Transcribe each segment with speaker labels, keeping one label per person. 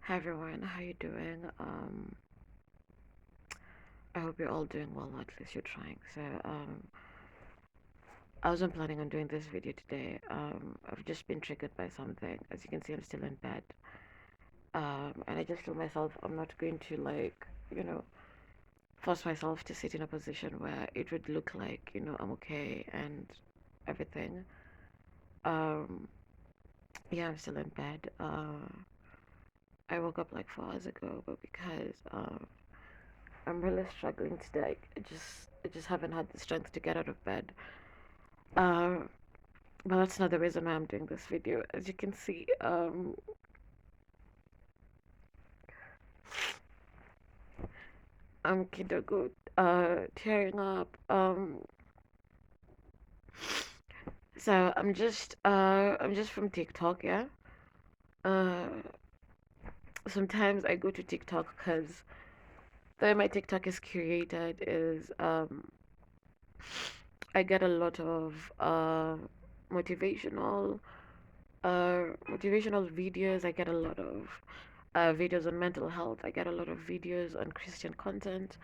Speaker 1: Hi everyone, how you doing? I hope you're all doing well, or at least you're trying. I wasn't planning on doing this video today. I've just been triggered by something. As you can see, I'm still in bed. And I just told myself I'm not going to you know, force myself to sit in a position where it would look like, I'm okay and everything. Um, yeah, I'm still in bed. I woke up like 4 hours ago, but because I'm really struggling today. I just haven't had the strength to get out of bed. Um, but that's not the reason why I'm doing this video. As you can see, I'm kind of good, tearing up. So I'm just from TikTok, yeah. Uh, Sometimes I go to TikTok because the way my TikTok is curated is I get a lot of motivational motivational videos. I get a lot of videos on mental health. I get a lot of videos on Christian content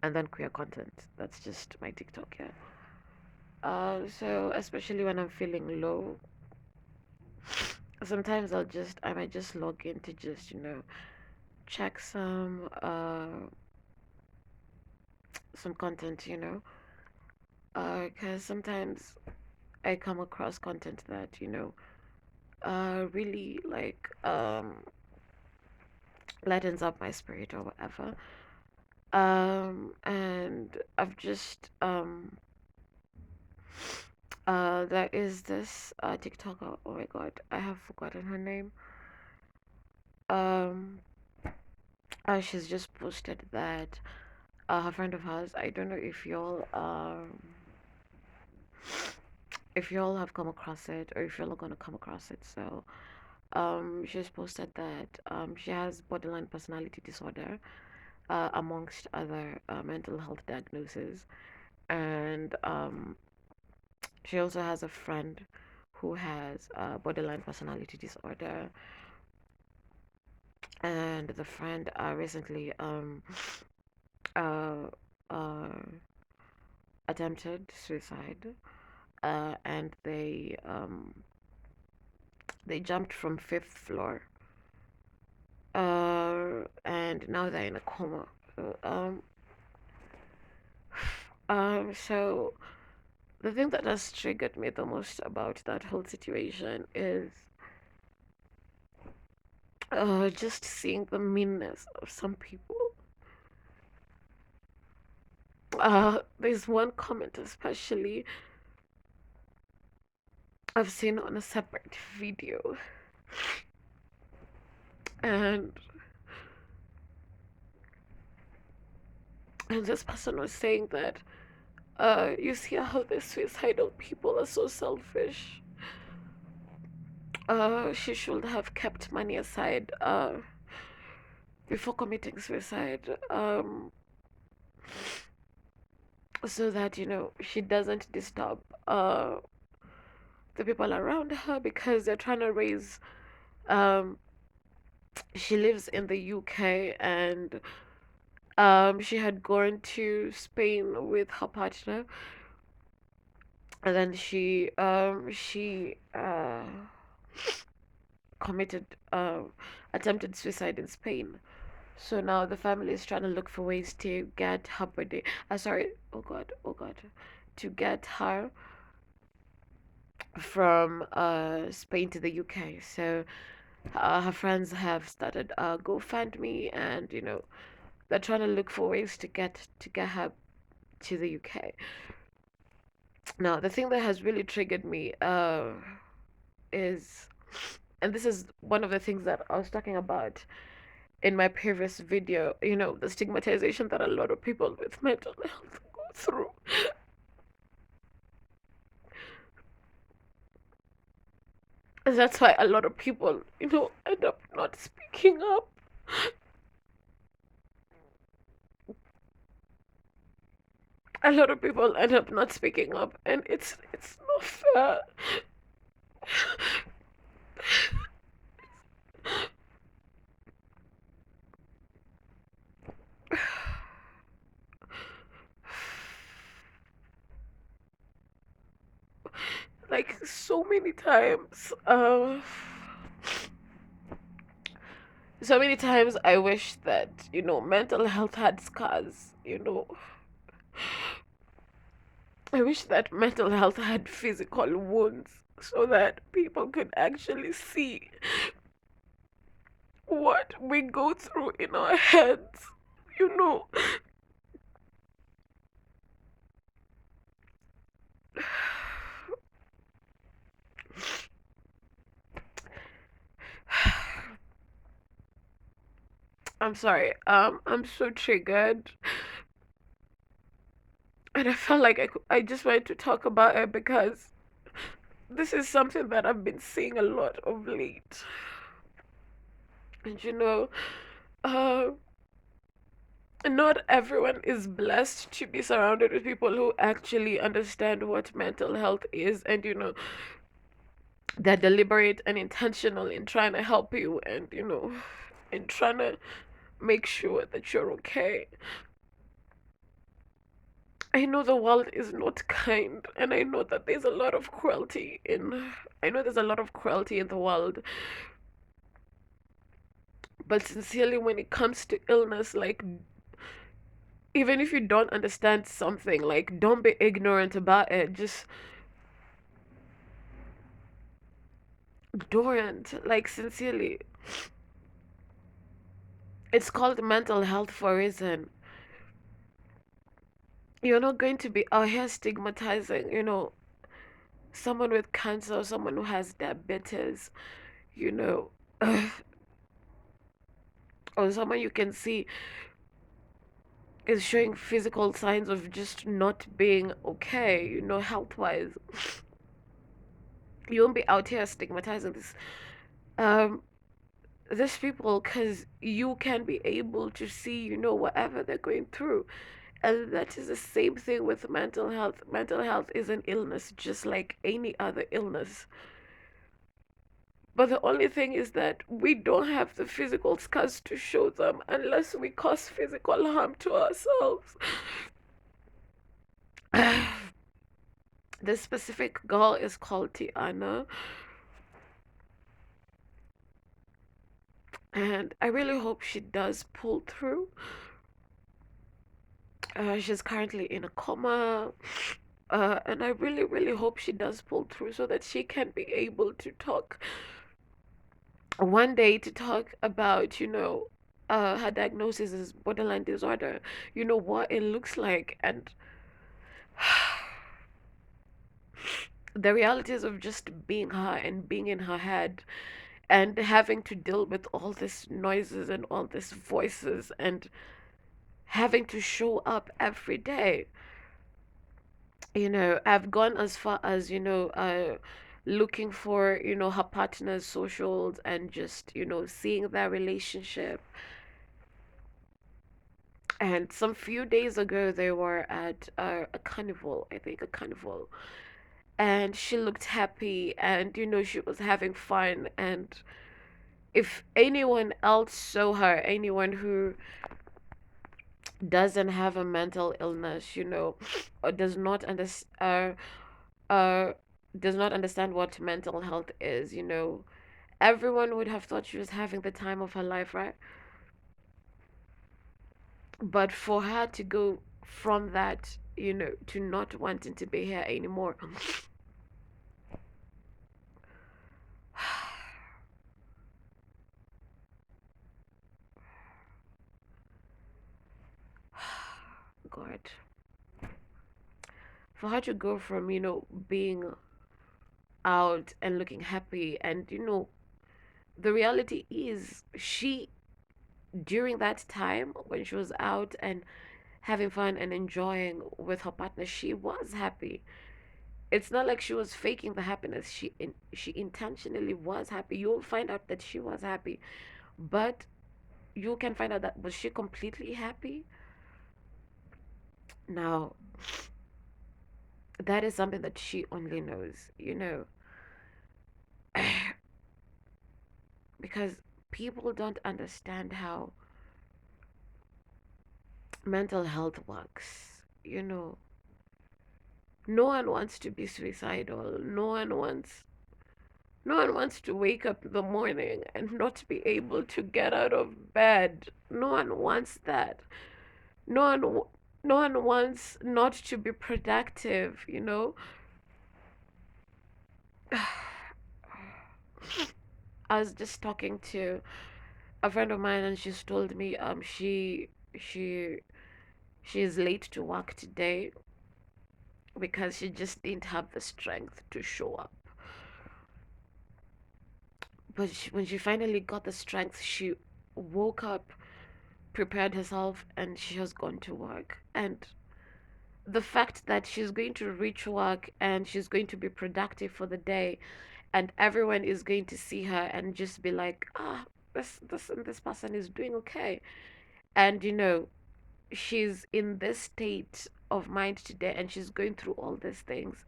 Speaker 1: and then queer content. That's just my TikTok, yeah. So especially when I'm feeling low, sometimes I might just log in to just check some content, because sometimes I come across content that really lightens up my spirit or whatever. And I've just there is this TikToker. Oh my god, I have forgotten her name. Um, she's just posted that a friend of hers. I don't know if y'all have come across it or if y'all are gonna come across it. So she's posted that she has borderline personality disorder, amongst other mental health diagnoses, and she also has a friend who has borderline personality disorder, and the friend recently uh, uh, attempted suicide, and they jumped from fifth floor, and now they're in a coma. So the thing that has triggered me the most about that whole situation is just seeing the meanness of some people. There's one comment especially I've seen on a separate video, and this person was saying that you see how the suicidal people are so selfish. She should have kept money aside before committing suicide, so that she doesn't disturb the people around her because they're trying to raise. Um, she lives in the UK, and she had gone to Spain with her partner, and then she committed attempted suicide in Spain. So now the family is trying to look for ways to get her body. Sorry, oh god, to get her from Spain to the UK. So her friends have started GoFundMe, and they're trying to look for ways to get her to the UK. Now, the thing that has really triggered me is, and this is one of the things that I was talking about in my previous video, the stigmatization that a lot of people with mental health go through. And that's why a lot of people, end up not speaking up. A lot of people end up not speaking up, and it's not fair. like so many times. So many times I wish that, mental health had scars, I wish that mental health had physical wounds so that people could actually see what we go through in our heads, you know. I'm sorry. I'm so triggered, and I felt like I just wanted to talk about it because this is something that I've been seeing a lot of late. And uh, not everyone is blessed to be surrounded with people who actually understand what mental health is, and they're deliberate and intentional in trying to help you, and in trying to make sure that you're okay. I know the world is not kind, and I know that there's a lot of cruelty in. I know there's a lot of cruelty in the world, but sincerely, when it comes to illness, like, even if you don't understand something, like, don't be ignorant about it. Just don't, like, sincerely. It's called mental health for a reason. You're not going to be out here stigmatizing, someone with cancer or someone who has diabetes, you know, or someone you can see is showing physical signs of just not being okay, health wise. You won't be out here stigmatizing um these people because you can be able to see, whatever they're going through. And that is the same thing with mental health. Mental health is an illness just like any other illness. But the only thing is that we don't have the physical scars to show them unless we cause physical harm to ourselves. This specific girl is called Tiana, and I really hope she does pull through. She's currently in a coma, and I really, really hope she does pull through so that she can be able to talk one day, to talk about, her diagnosis is borderline disorder, what it looks like, and the realities of just being her and being in her head and having to deal with all these noises and all these voices and having to show up every day. I've gone as far as, looking for, her partner's socials and just, seeing their relationship. And some few days ago, they were at a carnival, I think, a carnival. And she looked happy and, she was having fun. And if anyone else saw her, anyone who doesn't have a mental illness, or uh, does not understand what mental health is, everyone would have thought she was having the time of her life, right? But for her to go from that, to not wanting to be here anymore, God, for her to go from, being out and looking happy, and, the reality is she, during that time when she was out and having fun and enjoying with her partner, she was happy. It's not like she was faking the happiness. She intentionally was happy. You'll find out that she was happy, but you can find out that was she completely happy. Now, that is something that she only knows, because people don't understand how mental health works. No one wants to be suicidal. No one wants to wake up in the morning and not be able to get out of bed. No one wants that. No one w- no one wants not to be productive, you know? I was just talking to a friend of mine and she's told me she she is late to work today because she just didn't have the strength to show up. But when she finally got the strength, she woke up, prepared herself, and she has gone to work. And the fact that she's going to reach work and she's going to be productive for the day, and everyone is going to see her and just be like, ah, this person is doing okay. And she's in this state of mind today and she's going through all these things.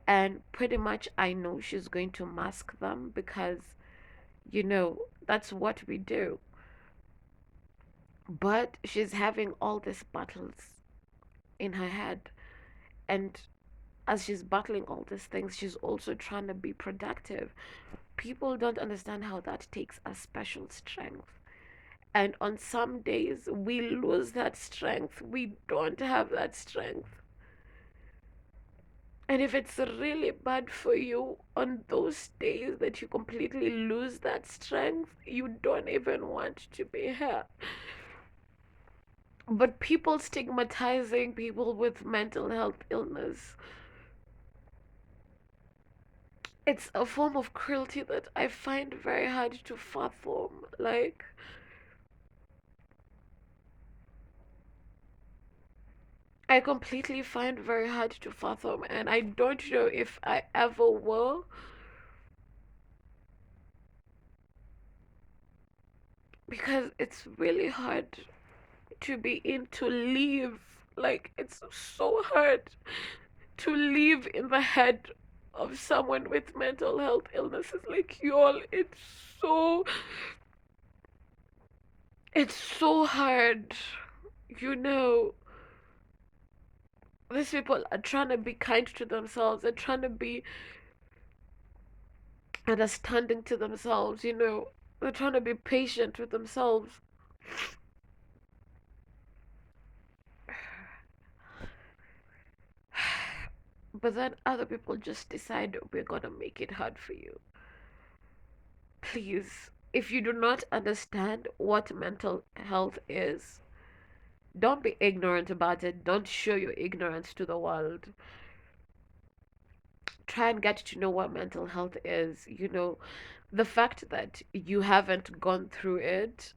Speaker 1: And pretty much I know she's going to mask them because that's what we do. But she's having all these battles in her head. And as she's battling all these things, she's also trying to be productive. People don't understand how that takes a special strength. And on some days, we lose that strength. We don't have that strength. And if it's really bad for you on those days that you completely lose that strength, you don't even want to be here. But people stigmatizing people with mental health illness, it's a form of cruelty that I find very hard to fathom. Like, I completely find very hard to fathom, and I don't know if I ever will, because it's really hard to be in to live. Like, it's so hard to live in the head of someone with mental health illnesses. Like, y'all, it's so hard. You know, these people are trying to be kind to themselves. They're trying to be understanding to themselves. They're trying to be patient with themselves. But then other people just decide we're gonna make it hard for you. Please, if you do not understand what mental health is, don't be ignorant about it. Don't show your ignorance to the world. Try and get to know what mental health is. The fact that you haven't gone through it,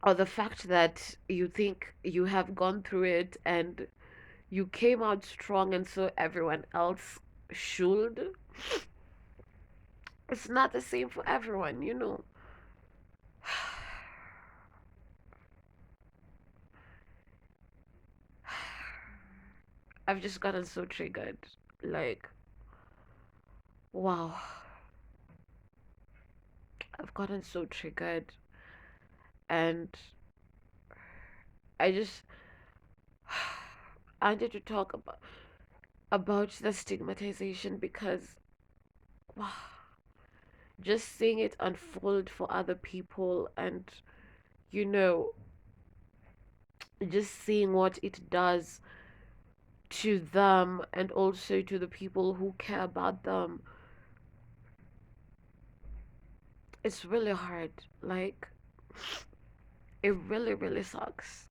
Speaker 1: or the fact that you think you have gone through it and you came out strong and so everyone else should, it's not the same for everyone. I've just gotten so triggered. Like, wow. I've gotten so triggered, and I just I wanted to talk about the stigmatization because wow, just seeing it unfold for other people, and you know just seeing what it does to them and also to the people who care about them, it's really hard. Like, it really, really sucks.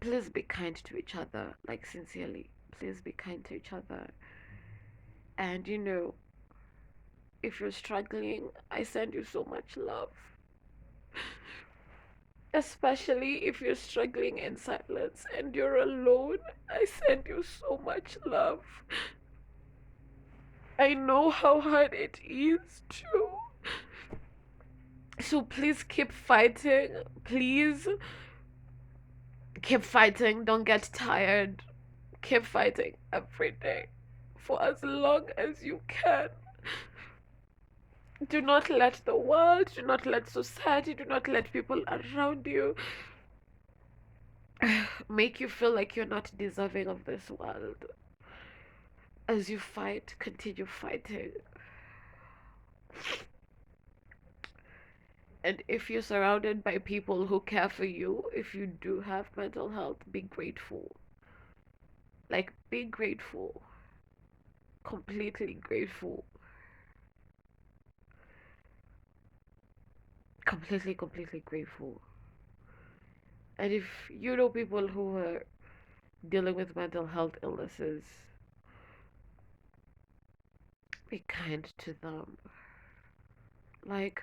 Speaker 1: Please be kind to each other, like, sincerely. Please be kind to each other. And if you're struggling, I send you so much love. Especially if you're struggling in silence and you're alone, I send you so much love. I know how hard it is too. So please keep fighting. Please keep fighting. Don't get tired. Keep fighting every day for as long as you can. Do not let the world, do not let society, do not let people around you make you feel like you're not deserving of this world. As you fight, continue fighting. And if you're surrounded by people who care for you, if you do have mental health, be grateful. Like, be grateful. Completely grateful. Completely grateful. And if you know people who are dealing with mental health illnesses, be kind to them. Like,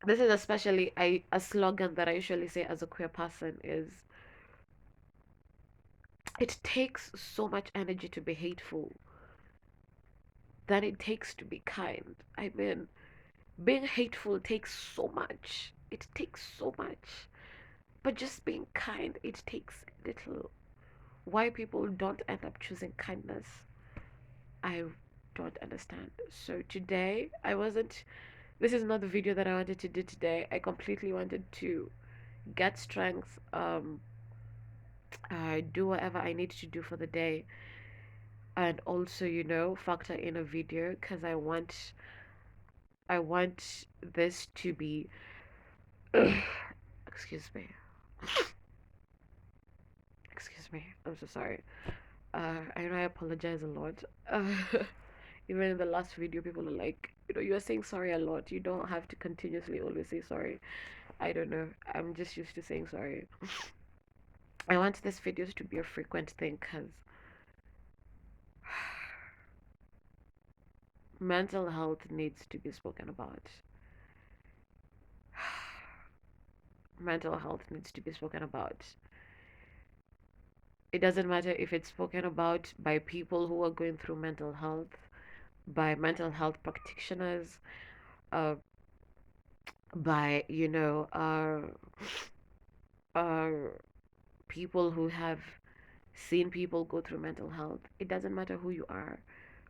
Speaker 1: this is especially a slogan that I usually say as a queer person is, it takes so much energy to be hateful than it takes to be kind. I mean, being hateful takes so much. It takes so much. But just being kind, it takes little. Why people don't end up choosing kindness, I don't understand. So today, I wasn't. This is not the video that I wanted to do today. I completely wanted to get strength, do whatever I need to do for the day, and also, factor in a video because I want this to be. Excuse me. Excuse me. I'm so sorry. I know I apologize a lot. Even in the last video, people are like, you're saying sorry a lot. You don't have to continuously always say sorry. I don't know. I'm just used to saying sorry. I want these videos to be a frequent thing because mental health needs to be spoken about. Mental health needs to be spoken about. It doesn't matter if it's spoken about by people who are going through mental health, by mental health practitioners, uh, by, people who have seen people go through mental health. It doesn't matter who you are.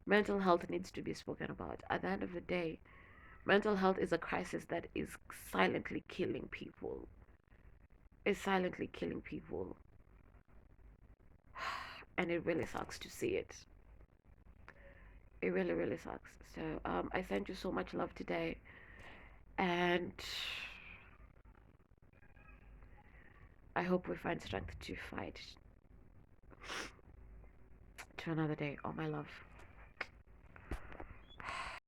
Speaker 1: Mental health needs to be spoken about. At the end of the day, mental health is a crisis that is silently killing people. It's silently killing people. And it really sucks to see it. It really, really sucks. So, I sent you so much love today. And I hope we find strength to fight to another day. All my love.